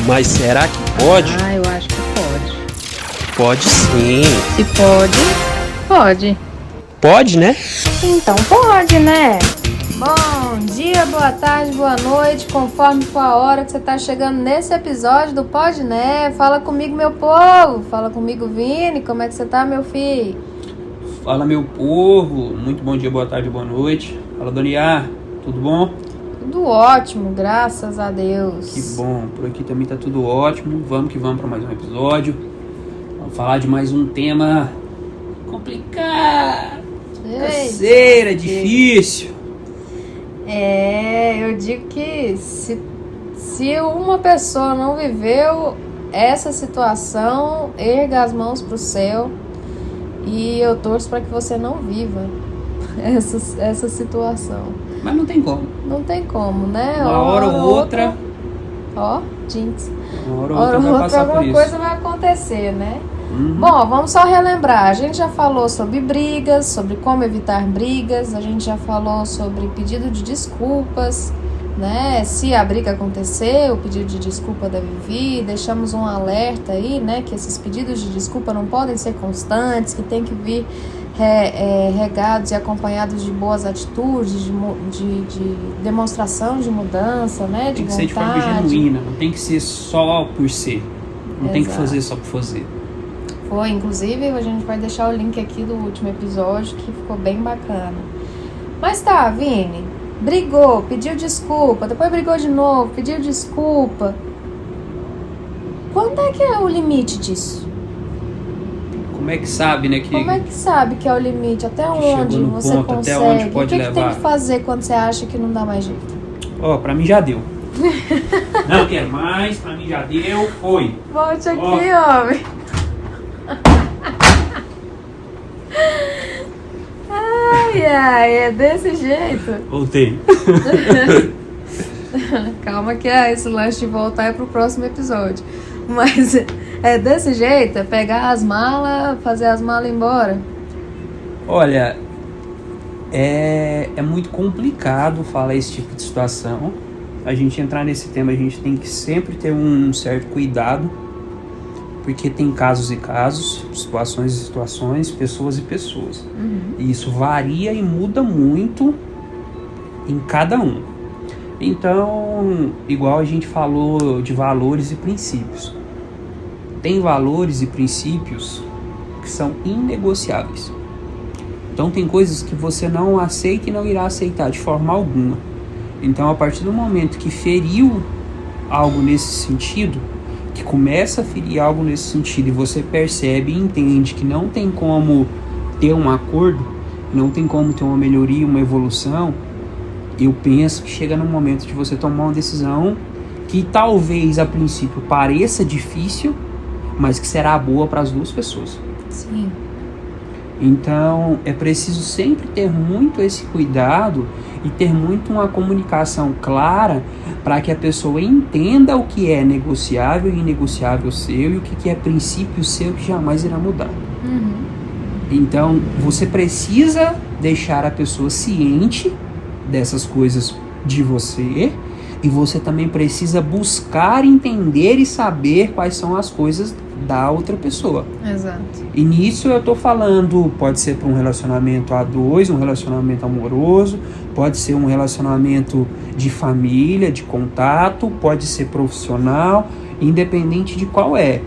Mas será que pode? Ah, eu acho que pode. Pode sim. Se pode, pode. Pode, né? Então pode, né? Bom dia, boa tarde, boa noite, conforme for a hora que você tá chegando nesse episódio do Pode Né. Fala comigo, meu povo. Fala comigo, Vini. Como é que você tá, meu filho? Fala, meu povo. Muito bom dia, boa tarde, boa noite. Fala, Doniá. Tudo bom? Tudo ótimo, graças a Deus. Que bom. Por aqui também tá tudo ótimo. Vamos que vamos para mais um episódio. Vamos falar de mais um tema complicado. Canseira, difícil. Eu digo que se uma pessoa não viveu essa situação, erga as mãos pro céu e eu torço para que você não viva essa situação. Mas não tem como. Não tem como, né? Uma hora ou outra. Ó, jinx. Uma hora ou outra vai passar por alguma isso. coisa vai acontecer, né? Uhum. Bom, vamos só relembrar. A gente já falou sobre brigas, sobre como evitar brigas. A gente já falou sobre pedido de desculpas, né? Se a briga acontecer, o pedido de desculpa deve vir. Deixamos um alerta aí, né? Que esses pedidos de desculpa não podem ser constantes, que tem que vir regados e acompanhados de boas atitudes, de demonstração de mudança, né? Tem que de ser de forma vontade. genuína. Não tem que ser só por ser. Não tem que Exato. fazer só por fazer. Foi, inclusive, a gente vai deixar o link aqui do último episódio, que ficou bem bacana. Mas tá, Vini, brigou, pediu desculpa, depois brigou de novo, pediu desculpa. Quando é que é o limite disso? Como é que sabe, né? Como é que sabe que é o limite? Até Que onde chegou no você ponto, consegue? até onde pode o que tem levar? que fazer quando você acha que não dá mais jeito? Ó, pra mim já deu. Não quero mais, pra mim já deu, foi. Volte aqui, homem. Ai, é desse jeito. Voltei. Calma que esse lance de voltar é pro próximo episódio. Mas é desse jeito, é pegar as malas, fazer as malas e ir embora. Olha, é muito complicado falar esse tipo de situação. A gente entrar nesse tema, a gente tem que sempre ter um certo cuidado, porque tem casos e casos, situações e situações, pessoas e pessoas. E isso varia e muda muito em cada um. Então, igual a gente falou de valores e princípios. Tem valores e princípios que são inegociáveis. Então tem coisas que você não aceita e não irá aceitar de forma alguma. Então, a partir do momento que feriu algo nesse sentido, que começa a ferir algo nesse sentido e você percebe e entende que não tem como ter um acordo, não tem como ter uma melhoria, uma evolução, eu penso que chega no momento de você tomar uma decisão que talvez a princípio pareça difícil, mas que será boa para as duas pessoas. Sim. Então é preciso sempre ter muito esse cuidado e ter muito uma comunicação clara para que a pessoa entenda o que é negociável e inegociável seu e o que é princípio seu que jamais irá mudar. Então você precisa deixar a pessoa ciente dessas coisas de você e você também precisa buscar entender e saber quais são as coisas da outra pessoa. Exato. E nisso eu tô falando, pode ser para um relacionamento a dois, um relacionamento amoroso, pode ser um relacionamento de família, de contato, pode ser profissional, independente de qual é.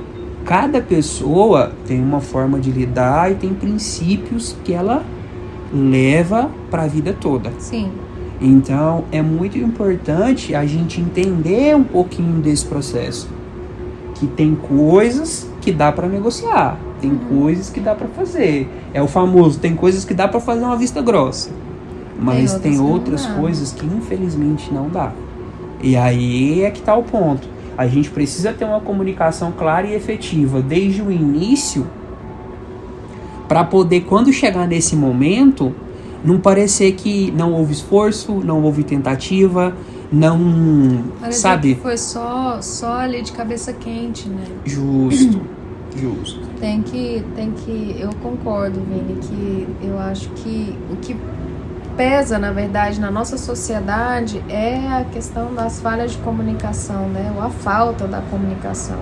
Cada pessoa tem uma forma de lidar e tem princípios que ela leva para a vida toda. Sim. Então é muito importante a gente entender um pouquinho desse processo. Que tem coisas que dá para negociar, tem coisas que dá para fazer. É o famoso, tem coisas que dá para fazer uma vista grossa, mas tem outras coisas que infelizmente não dá. E aí é que tá o ponto. A gente precisa ter uma comunicação clara e efetiva desde o início para poder, quando chegar nesse momento, não parecer que não houve esforço, não houve tentativa, não, Parecia sabe? que foi só ali de cabeça quente, né? Justo. Eu concordo, Vini, que eu acho que o que pesa, na verdade, na nossa sociedade é a questão das falhas de comunicação, né? Ou a falta da comunicação.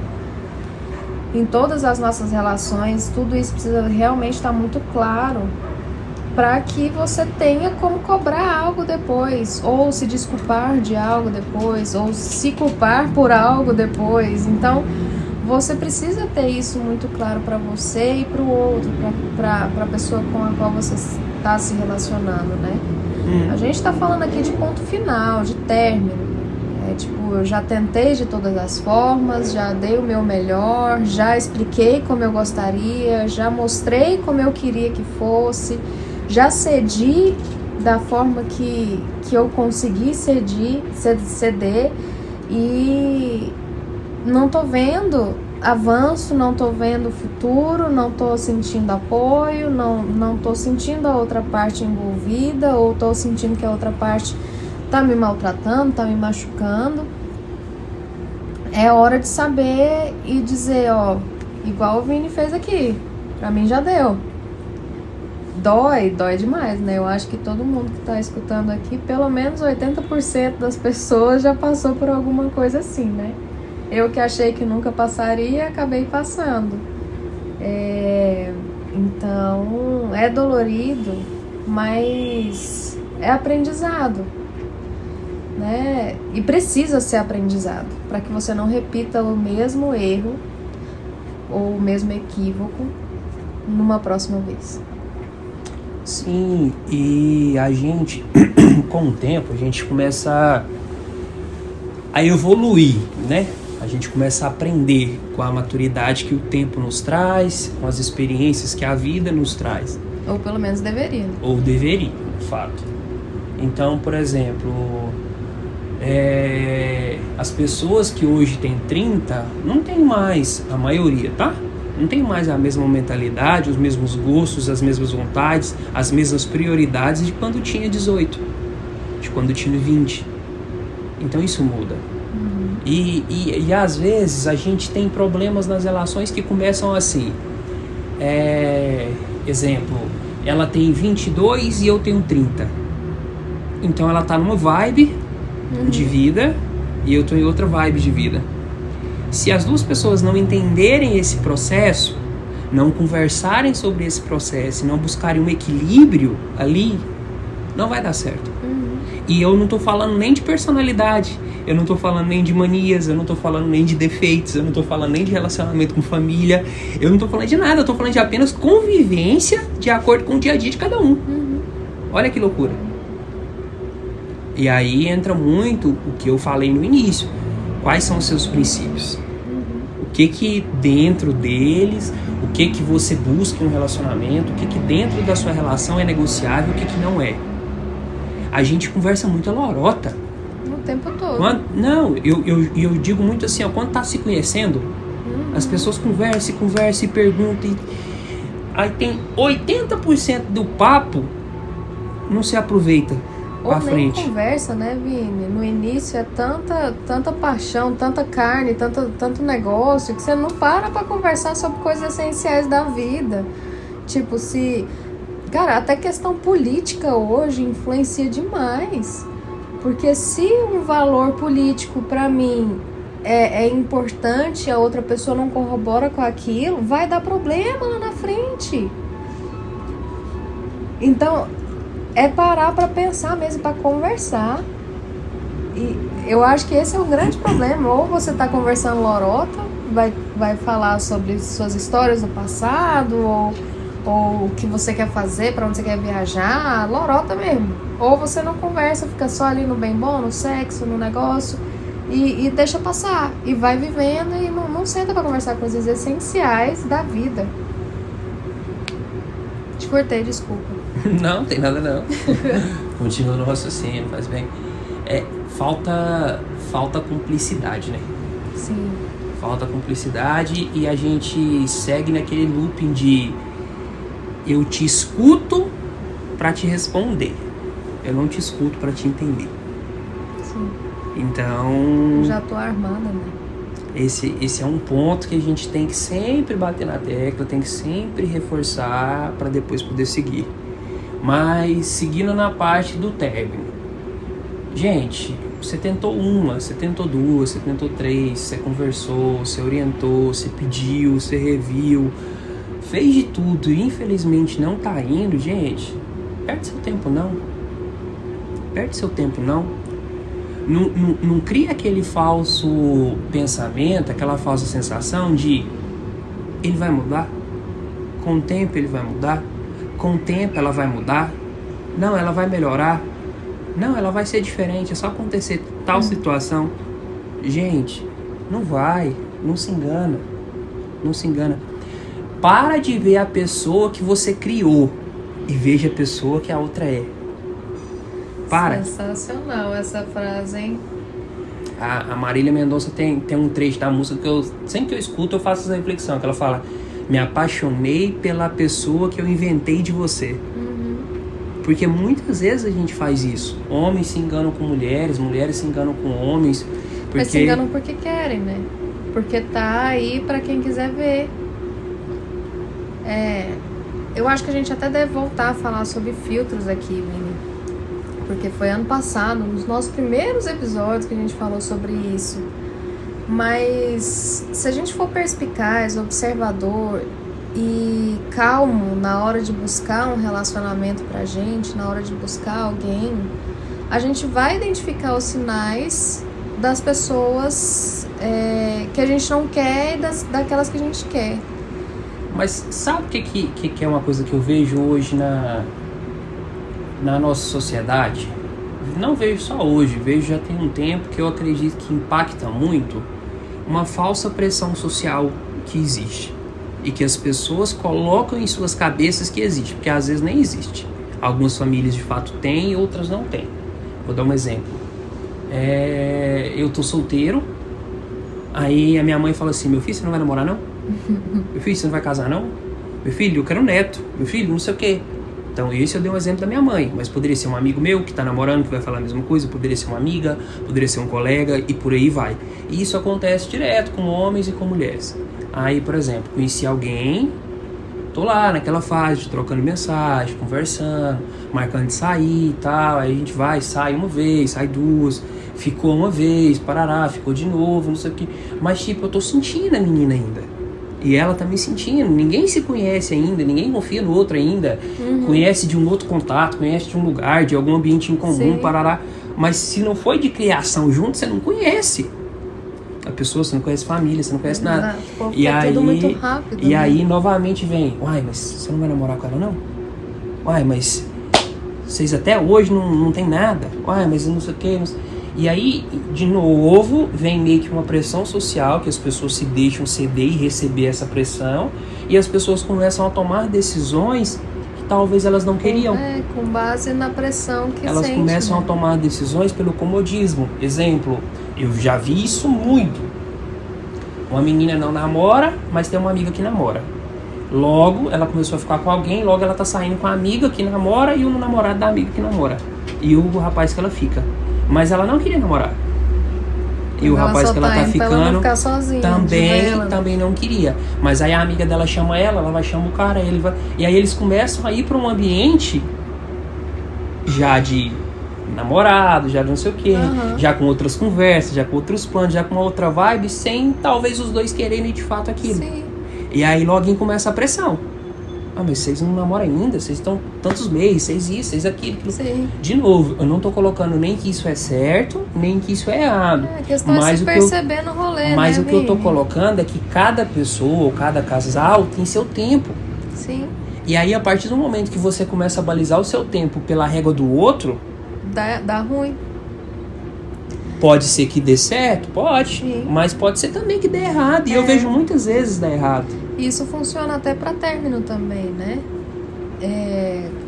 Em todas as nossas relações, tudo isso precisa realmente estar muito claro para que você tenha como cobrar algo depois, ou se desculpar de algo depois, ou se culpar por algo depois. Então, você precisa ter isso muito claro para você e para o outro, para a pessoa com a qual você está se relacionando, né? A gente está falando aqui de ponto final, de término. Eu já tentei de todas as formas, já dei o meu melhor, já expliquei como eu gostaria, já mostrei como eu queria que fosse, já cedi da forma que eu consegui ceder e não tô vendo avanço, não tô vendo futuro, não tô sentindo apoio, não tô sentindo a outra parte envolvida, ou tô sentindo que a outra parte tá me maltratando, tá me machucando. É hora de saber e dizer, ó, igual o Vini fez aqui, pra mim já deu. Dói demais, né? Eu acho que todo mundo que tá escutando aqui, pelo menos 80% das pessoas já passou por alguma coisa assim, né? Eu que achei que nunca passaria, acabei passando. Então, é dolorido, mas é aprendizado, né? E precisa ser aprendizado, para que você não repita o mesmo erro ou o mesmo equívoco numa próxima vez. Sim, e a gente, com o tempo, a gente começa a evoluir, né? A gente começa a aprender com a maturidade que o tempo nos traz, com as experiências que a vida nos traz. Ou pelo menos deveria. Ou deveria, de fato. Então, por exemplo, as pessoas que hoje têm 30 não tem mais, a maioria, tá? Não tem mais a mesma mentalidade, os mesmos gostos, as mesmas vontades, as mesmas prioridades de quando tinha 18, de quando tinha 20. Então isso muda. E às vezes a gente tem problemas nas relações que começam assim. Exemplo, ela tem 22 e eu tenho 30. Então ela tá numa vibe de vida e eu tô em outra vibe de vida. Se as duas pessoas não entenderem esse processo, não conversarem sobre esse processo, não buscarem um equilíbrio ali, não vai dar certo. E eu não tô falando nem de personalidade, eu não tô falando nem de manias, eu não tô falando nem de defeitos, eu não tô falando nem de relacionamento com família, eu não tô falando de nada, eu tô falando de apenas convivência de acordo com o dia a dia de cada um. Olha que loucura. E aí entra muito o que eu falei no início. Quais são os seus princípios? O que dentro deles, o que você busca em um relacionamento, o que dentro da sua relação é negociável, o que não é. A gente conversa muito a lorota. O tempo todo. Eu digo muito assim, ó, quando tá se conhecendo, as pessoas conversam e perguntam. Aí tem 80% do papo não se aproveita. Ou nem conversa, né, Vini? No início é tanta paixão, tanta carne, tanto negócio, que você não para pra conversar sobre coisas essenciais da vida. Tipo, Cara, até questão política hoje influencia demais. Porque se um valor político pra mim é importante, a outra pessoa não corrobora com aquilo, vai dar problema lá na frente. Então, é parar pra pensar mesmo, pra conversar. E eu acho que esse é o grande problema. Ou você tá conversando lorota, vai falar sobre suas histórias do passado, ou o que você quer fazer, pra onde você quer viajar, lorota mesmo. Ou você não conversa, fica só ali no bem bom, no sexo, no negócio, e deixa passar. E vai vivendo e não senta pra conversar coisas essenciais da vida. Te cortei, desculpa. Não, tem nada não. Continua no raciocínio, faz bem. Falta cumplicidade, né? Sim. Falta cumplicidade e a gente segue naquele looping de eu te escuto pra te responder. Eu não te escuto pra te entender. Sim. Então... Já tô armada, né? Esse é um ponto que a gente tem que sempre bater na tecla, tem que sempre reforçar para depois poder seguir. Mas seguindo na parte do término. Gente, você tentou uma, você tentou duas, você tentou três, você conversou, você orientou, você pediu, você reviu, fez de tudo e infelizmente não tá indo, gente, perde seu tempo não. Perde seu tempo não. Não cria aquele falso pensamento, aquela falsa sensação de ele vai mudar, com o tempo ele vai mudar, com o tempo ela vai mudar, não, ela vai melhorar, não, ela vai ser diferente, é só acontecer tal situação. Gente, não vai, não se engana, não se engana. Para de ver a pessoa que você criou e veja a pessoa que a outra é. Para. Sensacional essa frase, hein? A Marília Mendonça tem um trecho da música que eu sempre que eu escuto eu faço essa reflexão, que ela fala: me apaixonei pela pessoa que eu inventei de você. Porque muitas vezes a gente faz isso. Homens se enganam com mulheres, mulheres se enganam com homens. Mas se enganam porque querem, né? Porque tá aí pra quem quiser ver. Eu acho que a gente até deve voltar a falar sobre filtros aqui, Vini. Porque foi ano passado, nos nossos primeiros episódios que a gente falou sobre isso. Mas se a gente for perspicaz, observador e calmo na hora de buscar um relacionamento pra gente, na hora de buscar alguém, a gente vai identificar os sinais das pessoas que a gente não quer e daquelas que a gente quer. Mas sabe o que é uma coisa que eu vejo hoje na nossa sociedade? Não vejo só hoje, vejo já tem um tempo que eu acredito que impacta muito uma falsa pressão social que existe. E que as pessoas colocam em suas cabeças que existe, porque às vezes nem existe. Algumas famílias de fato têm, outras não têm. Vou dar um exemplo. Eu tô solteiro, aí a minha mãe fala assim: meu filho, você não vai namorar não? Meu filho, você não vai casar não? Meu filho, eu quero um neto. Meu filho, não sei o quê. Então esse eu dei um exemplo da minha mãe, mas poderia ser um amigo meu que tá namorando, que vai falar a mesma coisa, poderia ser uma amiga, poderia ser um colega e por aí vai. E isso acontece direto com homens e com mulheres. Aí, por exemplo, conheci alguém, tô lá naquela fase de trocando mensagem, conversando, marcando de sair e tal, aí a gente vai, sai uma vez, sai duas, ficou uma vez, parará, ficou de novo, não sei o que. Mas tipo, eu tô sentindo a menina ainda. E ela tá me sentindo, ninguém se conhece ainda, ninguém confia no outro ainda, conhece de um outro contato, conhece de um lugar, de algum ambiente em comum, Sim. parará. Mas se não foi de criação junto, você não conhece a pessoa, você não conhece família, você não conhece nada. E aí, tudo muito rápido. E aí novamente vem: uai, mas você não vai namorar com ela não? Uai, mas vocês até hoje não tem nada. Uai, mas não sei o que. E aí, de novo, vem meio que uma pressão social, que as pessoas se deixam ceder e receber essa pressão, e as pessoas começam a tomar decisões que talvez elas não queriam. Com base na pressão que elas sente, começam né? a tomar decisões pelo comodismo. Exemplo, eu já vi isso muito. Uma menina não namora, mas tem uma amiga que namora. Logo, ela começou a ficar com alguém, logo ela tá saindo com a amiga que namora e o namorado da amiga que namora. E o rapaz que ela fica. Mas ela não queria namorar. E o rapaz que ela tá ficando também não queria. Mas aí a amiga dela chama ela vai chamar o cara, ele vai. E aí eles começam a ir para um ambiente já de namorado, já de não sei o quê, já com outras conversas, já com outros planos, já com uma outra vibe, sem talvez os dois quererem de fato aquilo. Sim. E aí logo começa a pressão. Ah, mas vocês não namoram ainda, vocês estão tantos meses, vocês isso, vocês aquilo. Sim. De novo, eu não tô colocando nem que isso é certo, nem que isso é errado. A questão é se perceber no rolê, mas né, o que eu tô Vini? colocando é que cada pessoa, ou cada casal tem seu tempo. Sim. E aí, a partir do momento que você começa a balizar o seu tempo pela régua do outro, Dá ruim. pode ser que dê certo, pode, Sim. mas pode ser também que dê errado. E eu vejo muitas vezes dar errado. Isso funciona até para término também, né?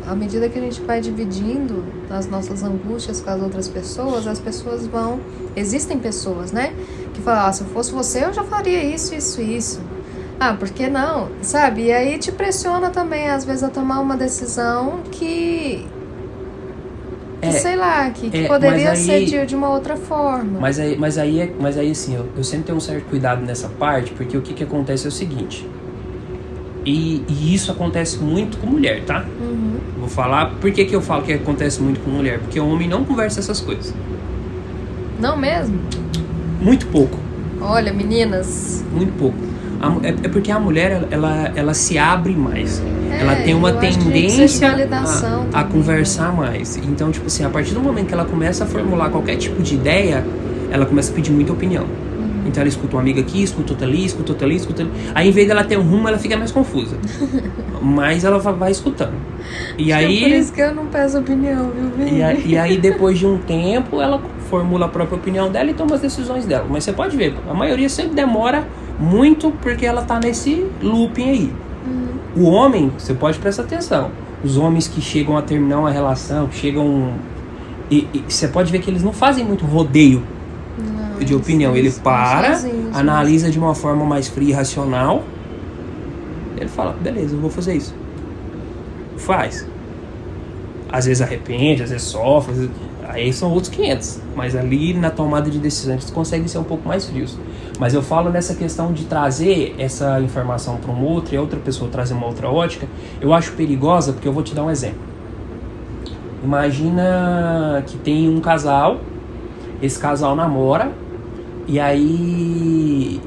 À medida que a gente vai dividindo as nossas angústias com as outras pessoas, as pessoas vão... Existem pessoas, né? Que falam: se eu fosse você, eu já faria isso, isso, isso. Ah, por que não? Sabe? E aí te pressiona também, às vezes, a tomar uma decisão que sei lá, que poderia ser de uma outra forma. Mas aí assim, eu sempre tenho um certo cuidado nessa parte, porque o que acontece é o seguinte: E isso acontece muito com mulher, tá? Vou falar, por que eu falo que acontece muito com mulher? Porque o homem não conversa essas coisas. Não mesmo? Muito pouco. Olha, meninas. Muito pouco. É porque a mulher, ela se abre mais. Ela tem uma eu acho que tendência precisa de validação a também, conversar mais. Então, tipo assim, a partir do momento que ela começa a formular qualquer tipo de ideia, ela começa a pedir muita opinião. Então ela escuta uma amiga aqui, escuta outra ali, escuta outra ali, escuta ali. Aí em vez dela ter um rumo, ela fica mais confusa. Mas ela vai escutando. E Acho aí, que é por isso que eu não peço opinião, viu, Vini? e aí depois de um tempo, ela formula a própria opinião dela e toma as decisões dela. Mas você pode ver, a maioria sempre demora muito porque ela tá nesse looping aí. O homem, você pode prestar atenção. Os homens que chegam a terminar uma relação, que chegam... E você pode ver que eles não fazem muito rodeio de opinião. Ele para, analisa de uma forma mais fria e racional. Ele fala, beleza, eu vou fazer isso. Faz. Às vezes arrepende, às vezes sofre, aí são outros 500. Mas ali na tomada de decisão eles conseguem ser um pouco mais frios. Mas eu falo nessa questão de trazer essa informação para um outro e a outra pessoa trazer uma outra ótica. Eu acho perigosa porque eu vou te dar um exemplo. Imagina que tem um casal, esse casal namora, e aí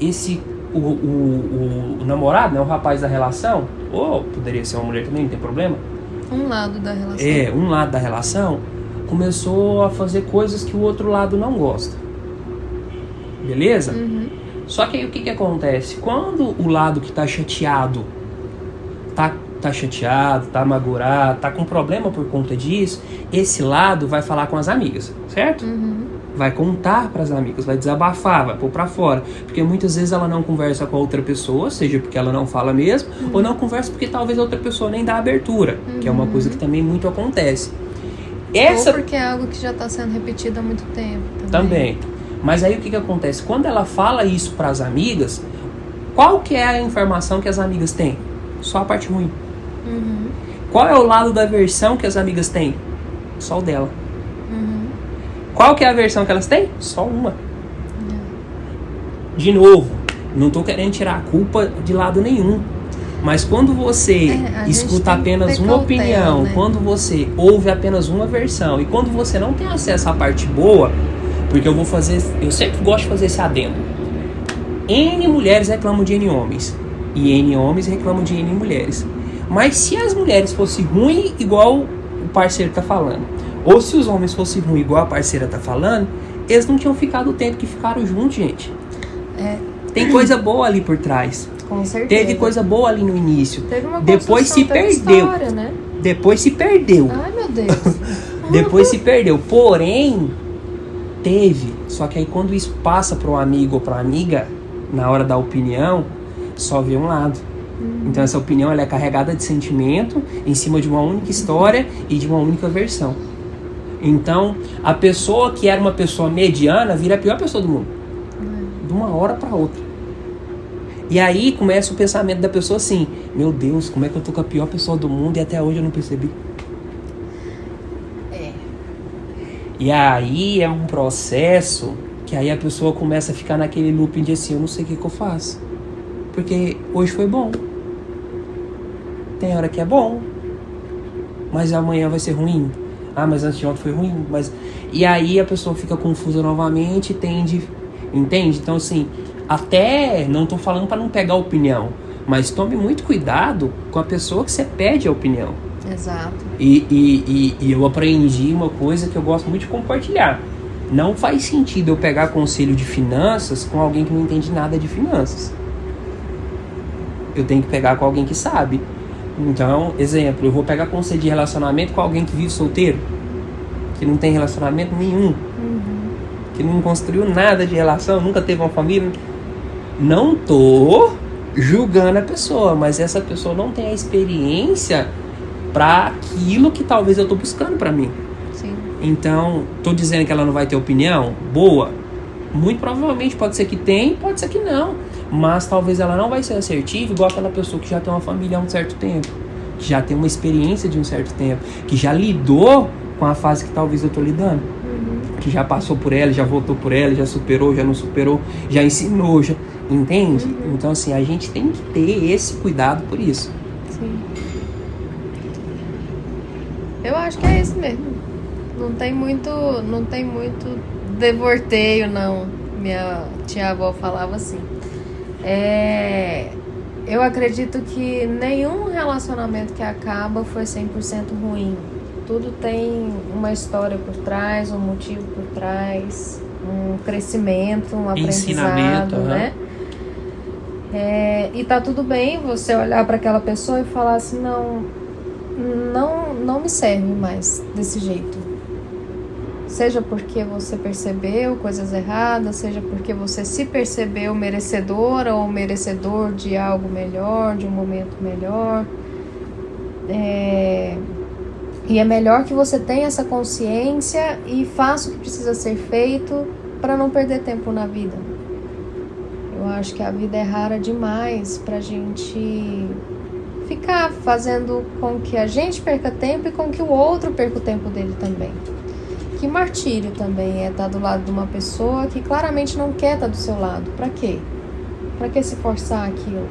o namorado, né, o rapaz da relação, ou poderia ser uma mulher também, não tem problema. Um lado da relação. Um lado da relação começou a fazer coisas que o outro lado não gosta. Beleza? Só que aí o que acontece? Quando o lado que tá chateado tá chateado, tá amargurado, tá com problema por conta disso, esse lado vai falar com as amigas, certo? Vai contar para as amigas, vai desabafar, vai pôr pra fora. Porque muitas vezes ela não conversa com a outra pessoa, seja porque ela não fala mesmo, ou não conversa porque talvez a outra pessoa nem dá abertura, que é uma coisa que também muito acontece. Ou porque é algo que já tá sendo repetido há muito tempo. Também. Mas aí o que acontece? Quando ela fala isso para as amigas, qual que é a informação que as amigas têm? Só a parte ruim. Qual é o lado da versão que as amigas têm? Só o dela. Qual que é a versão que elas têm? Só uma. De novo, não tô querendo tirar a culpa de lado nenhum. Mas quando você escuta apenas uma opinião, né? Quando você ouve apenas uma versão, e quando você não tem acesso à parte boa, porque eu sempre gosto de fazer esse adendo. N mulheres reclamam de N homens, e N homens reclamam de N mulheres. Mas se as mulheres fossem ruins igual o parceiro tá falando, ou se os homens fossem ruins igual a parceira tá falando, eles não tinham ficado o tempo que ficaram juntos, gente. Tem coisa boa ali por trás. Com certeza. Teve coisa boa ali no início. Teve uma depois se perdeu. História, né? Depois se perdeu. Ai, meu Deus. Depois se perdeu. Porém, teve. Só que aí quando isso passa para um amigo ou para amiga, na hora da opinião, só vê um lado. Então essa opinião ela é carregada de sentimento em cima de uma única história e de uma única versão. Então a pessoa que era uma pessoa mediana vira a pior pessoa do mundo. De uma hora para outra. E aí começa o pensamento da pessoa assim: meu Deus, como é que eu tô com a pior pessoa do mundo e até hoje eu não percebi? E aí é um processo que aí a pessoa começa a ficar naquele looping de assim, eu não sei o que eu faço. Porque hoje foi bom. Tem hora que é bom. Mas amanhã vai ser ruim. Ah, mas antes de ontem foi ruim. E aí a pessoa fica confusa novamente e entende? Então assim, até não tô falando para não pegar opinião, mas tome muito cuidado com a pessoa que você pede a opinião. Exato. E eu aprendi uma coisa que eu gosto muito de compartilhar. Não faz sentido eu pegar conselho de finanças com alguém que não entende nada de finanças. Eu tenho que pegar com alguém que sabe. Então, exemplo, eu vou pegar conselho de relacionamento com alguém que vive solteiro, que não tem relacionamento nenhum, que não construiu nada de relação, nunca teve uma família. Não tô julgando a pessoa, mas essa pessoa não tem a experiência para aquilo que talvez eu tô buscando para mim. Sim. Então, tô dizendo que ela não vai ter opinião boa? Muito provavelmente pode ser que tem, pode ser que não. Mas talvez ela não vai ser assertiva igual aquela pessoa que já tem uma família há um certo tempo, que já tem uma experiência de um certo tempo, que já lidou com a fase que talvez eu tô lidando, que já passou por ela, já voltou por ela, já superou, já não superou, já ensinou, Entende? Então, assim, a gente tem que ter esse cuidado por isso. Sim. Eu acho que é isso mesmo. Não tem muito devorteio, não. Minha tia-avó falava assim. Eu acredito que nenhum relacionamento que acaba foi 100% ruim. Tudo tem uma história por trás, um motivo por trás, um crescimento, um aprendizado, né? E tá tudo bem você olhar para aquela pessoa e falar assim, não me serve mais desse jeito. Seja porque você percebeu coisas erradas, seja porque você se percebeu merecedora ou merecedor de algo melhor, de um momento melhor. E é melhor que você tenha essa consciência e faça o que precisa ser feito para não perder tempo na vida. Eu acho que a vida é rara demais pra gente ficar fazendo com que a gente perca tempo e com que o outro perca o tempo dele também. Que martírio também é estar do lado de uma pessoa que claramente não quer estar do seu lado. Pra quê? Pra que se forçar aquilo?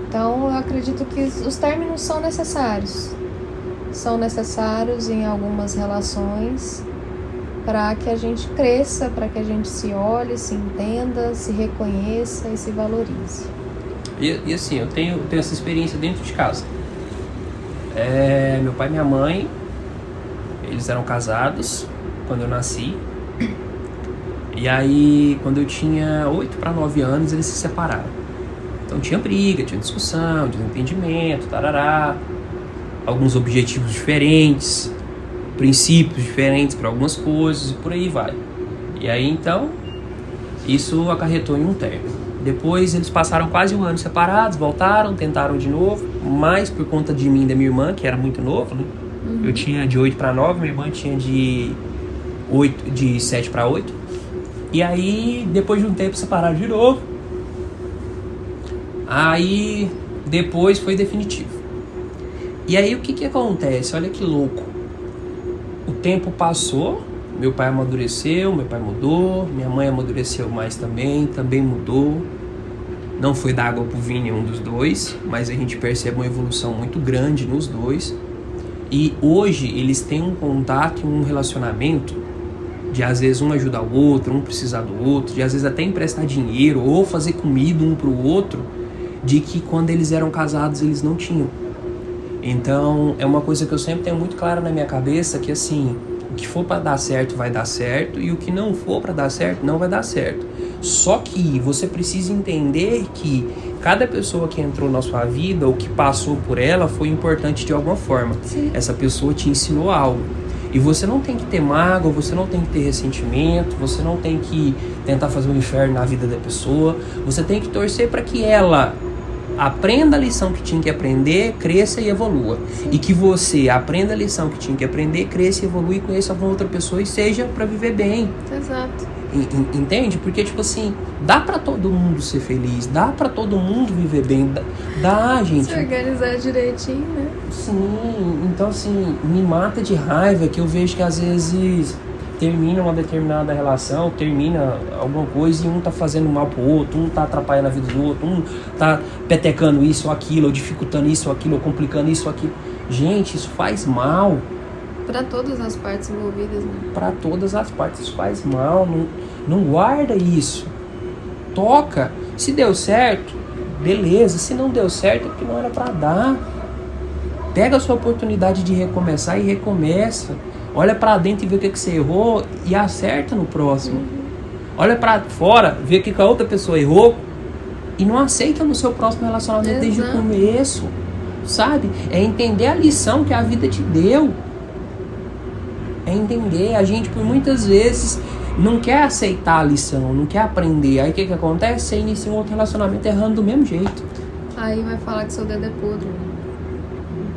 Então, eu acredito que os términos são necessários. São necessários em algumas relações para que a gente cresça, para que a gente se olhe, se entenda, se reconheça e se valorize. E assim, eu tenho essa experiência dentro de casa. Meu pai e minha mãe, eles eram casados quando eu nasci. E aí, quando eu tinha 8 para 9 anos, eles se separaram. Então tinha briga, tinha discussão, desentendimento, tarará, alguns objetivos diferentes, princípios diferentes para algumas coisas e por aí vai. E aí então, isso acarretou em um término. Depois eles passaram quase um ano separados, voltaram, tentaram de novo, mais por conta de mim e da minha irmã, que era muito novo, né? Eu tinha de 8 para 9, minha irmã tinha de 7 para 8. E aí, depois de um tempo, separaram de novo. Aí, depois foi definitivo. E aí, o que acontece? Olha que louco. O tempo passou, meu pai amadureceu, meu pai mudou, minha mãe amadureceu mais também mudou. Não foi da água pro vinho nenhum dos dois, mas a gente percebe uma evolução muito grande nos dois. E hoje eles têm um contato e um relacionamento de às vezes um ajudar o outro, um precisar do outro, de às vezes até emprestar dinheiro ou fazer comida um pro outro, de que quando eles eram casados eles não tinham. Então é uma coisa que eu sempre tenho muito clara na minha cabeça, que assim, o que for para dar certo vai dar certo e o que não for para dar certo não vai dar certo. Só que você precisa entender que cada pessoa que entrou na sua vida ou que passou por ela foi importante de alguma forma. Sim. Essa pessoa te ensinou algo. E você não tem que ter mágoa, você não tem que ter ressentimento, você não tem que tentar fazer um inferno na vida da pessoa. Você tem que torcer para que ela aprenda a lição que tinha que aprender, cresça e evolua. Sim. E que você aprenda a lição que tinha que aprender, cresça e evolua e conheça alguma outra pessoa e seja para viver bem. Exato. Entende? Porque, tipo assim, dá pra todo mundo ser feliz, dá pra todo mundo viver bem, dá, gente. Se organizar direitinho, né? Sim, então assim, me mata de raiva que eu vejo que às vezes termina uma determinada relação, termina alguma coisa e um tá fazendo mal pro outro, um tá atrapalhando a vida do outro, um tá petecando isso ou aquilo, ou dificultando isso ou aquilo, ou complicando isso ou aquilo. Gente, isso faz mal. Para todas as partes envolvidas, né? Para todas as partes, isso faz mal. Não guarda isso. Toca. Se deu certo, beleza. Se não deu certo, é porque não era para dar. Pega a sua oportunidade de recomeçar e recomeça. Olha para dentro e vê o que você errou e acerta no próximo. Olha para fora, vê o que a outra pessoa errou e não aceita no seu próximo relacionamento desde o começo. Sabe? É entender a lição que a vida te deu. É entender, a gente por muitas vezes não quer aceitar a lição, não quer aprender. Aí o que acontece? Você inicia um outro relacionamento errando do mesmo jeito. Aí vai falar que seu dedo é podre.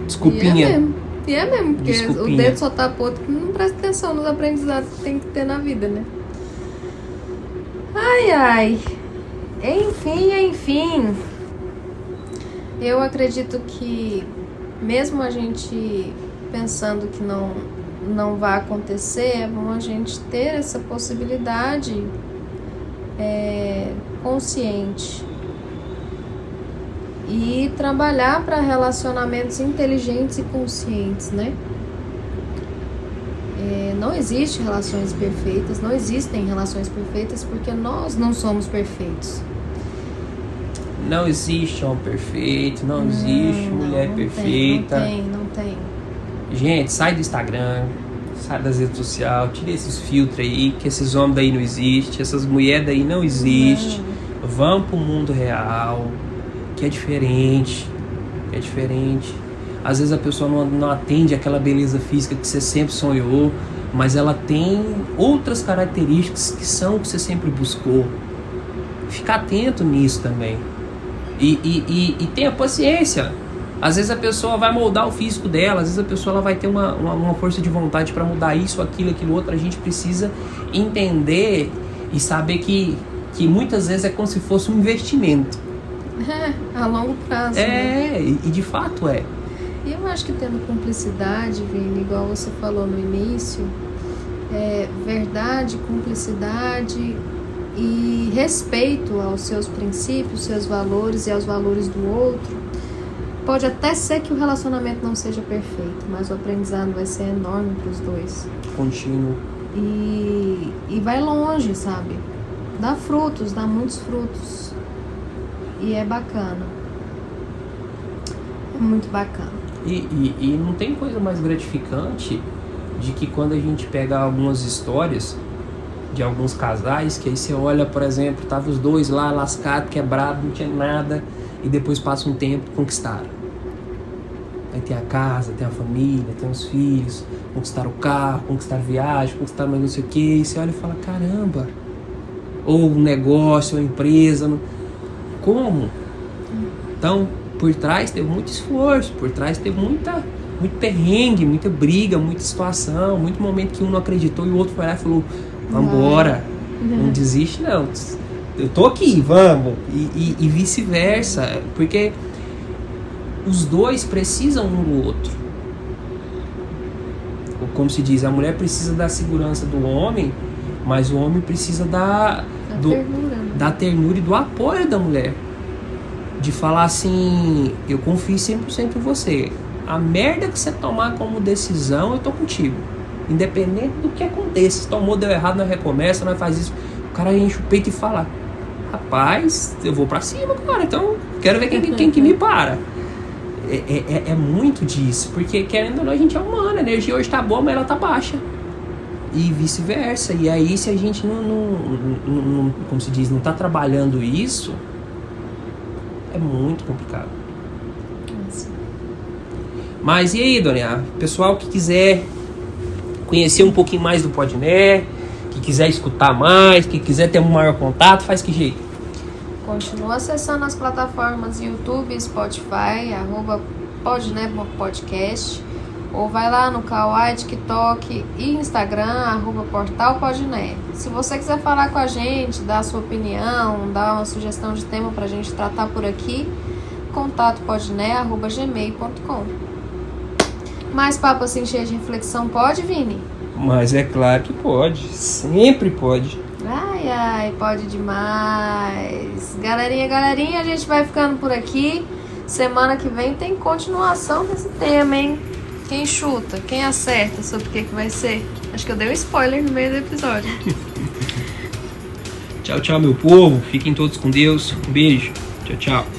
Desculpinha. E é mesmo, porque Desculpinha. O dedo só tá podre porque não presta atenção nos aprendizados que tem que ter na vida, né? Ai. Enfim. Eu acredito que mesmo a gente pensando que não vai acontecer, é bom a gente ter essa possibilidade consciente e trabalhar para relacionamentos inteligentes e conscientes, né? Não existe relações perfeitas, não existem relações perfeitas porque nós não somos perfeitos. Não existe homem perfeito, não existe mulher perfeita. Não tem. Gente, sai do Instagram, sai das redes sociais, tira esses filtros aí, que esses homens daí não existem, essas mulheres daí não existem. Vão pro mundo real, que é diferente. Às vezes a pessoa não atende aquela beleza física que você sempre sonhou, mas ela tem outras características que são o que você sempre buscou. Fica atento nisso também. E tenha paciência. Às vezes a pessoa vai moldar o físico dela, às vezes a pessoa ela vai ter uma força de vontade para mudar isso, aquilo outro. A gente precisa entender e saber que muitas vezes é como se fosse um investimento. A longo prazo. Né? E de fato é. E eu acho que tendo cumplicidade, Vini, igual você falou no início, verdade, cumplicidade e respeito aos seus princípios, seus valores e aos valores do outro, pode até ser que o relacionamento não seja perfeito, mas o aprendizado vai ser enorme para os dois. Contínuo. E vai longe, sabe? Dá frutos, dá muitos frutos. E é bacana. É muito bacana. E não tem coisa mais gratificante de que quando a gente pega algumas histórias de alguns casais, que aí você olha, por exemplo, tava os dois lá lascados, quebrados, não tinha nada, e depois passa um tempo, conquistaram. Aí tem a casa, tem a família, tem os filhos, conquistaram o carro, conquistaram a viagem, conquistaram mais não sei o que, e você olha e fala, caramba, ou um negócio, ou empresa, como? Então, por trás teve muito esforço, por trás teve muito perrengue, muita briga, muita situação, muito momento que um não acreditou e o outro foi lá e falou, vambora, não desiste não, eu tô aqui, vamos, e vice-versa, porque os dois precisam um do outro. Como se diz, a mulher precisa da segurança do homem, mas o homem precisa da ternura e do apoio da mulher. De falar assim, eu confio 100% em você. A merda que você tomar como decisão, eu tô contigo. Independente do que aconteça. Se tomou, deu errado, nós recomeça, nós faz isso. O cara enche o peito e fala, rapaz, eu vou pra cima, cara. Então, quero ver quem que me para. É muito disso. Porque, querendo ou não, a gente é humano. A energia hoje tá boa, mas ela tá baixa. E vice-versa. E aí, se a gente não como se diz, não tá trabalhando isso, é muito complicado. Mas e aí, Dona? Pessoal que quiser conhecer um pouquinho mais do Podné, que quiser escutar mais, que quiser ter um maior contato, faz que jeito? Continua acessando as plataformas YouTube, Spotify, @Podné Podcast, ou vai lá no Kawaii, TikTok e Instagram, @Portal Podné. Se você quiser falar com a gente, dar a sua opinião, dar uma sugestão de tema pra gente tratar por aqui, contato podné@gmail.com. Mais papo assim cheio de reflexão pode, Vini? Mas é claro que pode, sempre pode. Ai, pode demais. Galerinha, a gente vai ficando por aqui. Semana que vem tem continuação desse tema, hein? Quem chuta, quem acerta sobre o que vai ser? Acho que eu dei um spoiler no meio do episódio. Tchau, meu povo. Fiquem todos com Deus. Um beijo. Tchau.